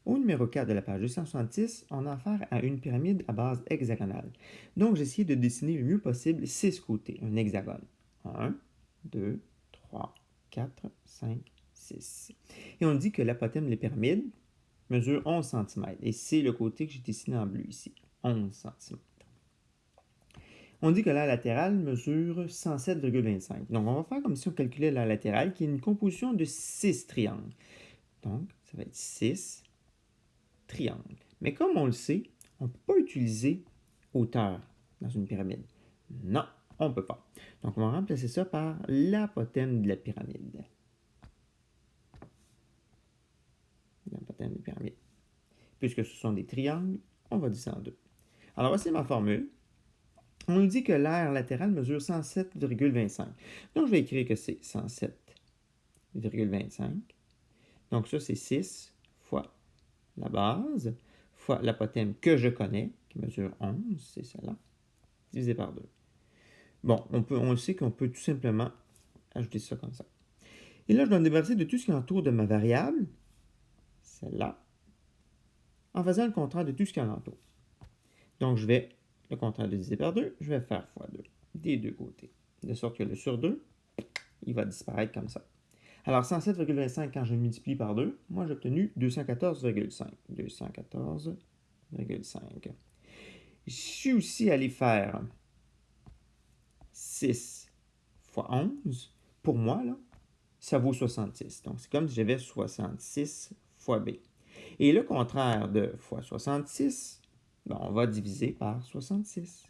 Au numéro 4 de la page 266, on a affaire à une pyramide à base hexagonale. Donc, j'ai essayé de dessiner le mieux possible 6 côtés, un hexagone. 1, 2, 3, 4, 5, 6. Et on dit que l'apothéose de la pyramide mesure 11 cm. Et c'est le côté que j'ai dessiné en bleu ici, 11 cm. On dit que la latérale mesure 107,25. Donc, on va faire comme si on calculait la latérale, qui est une composition de 6 triangles. Donc, ça va être 6 triangles. Mais comme on le sait, on ne peut pas utiliser hauteur dans une pyramide. Non, on ne peut pas. Donc, on va remplacer ça par l'apothéose de la pyramide. L'apothéose de la pyramide. Puisque ce sont des triangles, on va diviser en deux. Alors, voici ma formule. On nous dit que l'aire latérale mesure 107,25. Donc, je vais écrire que c'est 107,25. Donc, ça, c'est 6 fois la base, fois l'apothéose que je connais, qui mesure 11, c'est celle-là, divisé par 2. Bon, on sait qu'on peut tout simplement ajouter ça comme ça. Et là, je dois me débarrasser de tout ce qui entoure de ma variable, celle-là, en faisant le contraire de tout ce qui entoure. Donc, je vais, le contraire de diviser par 2, je vais faire fois 2, des deux côtés. De sorte que le sur 2, il va disparaître comme ça. Alors, 107,25, quand je multiplie par 2, moi, j'ai obtenu 214,5. 214,5. Je suis aussi allé faire 6 fois 11. Pour moi, là, ça vaut 66. Donc, c'est comme si j'avais 66 fois B. Et le contraire de fois 66, ben, on va diviser par 66.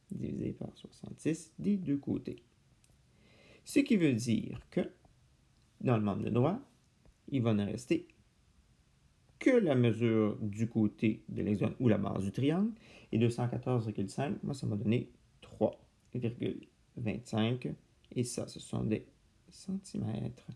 Diviser par 66 des deux côtés. Ce qui veut dire que, dans le membre de droite, il va ne rester que la mesure du côté de l'hexagone ou la base du triangle. Et 214,5, moi, ça m'a donné 3,25. Et ça, ce sont des centimètres.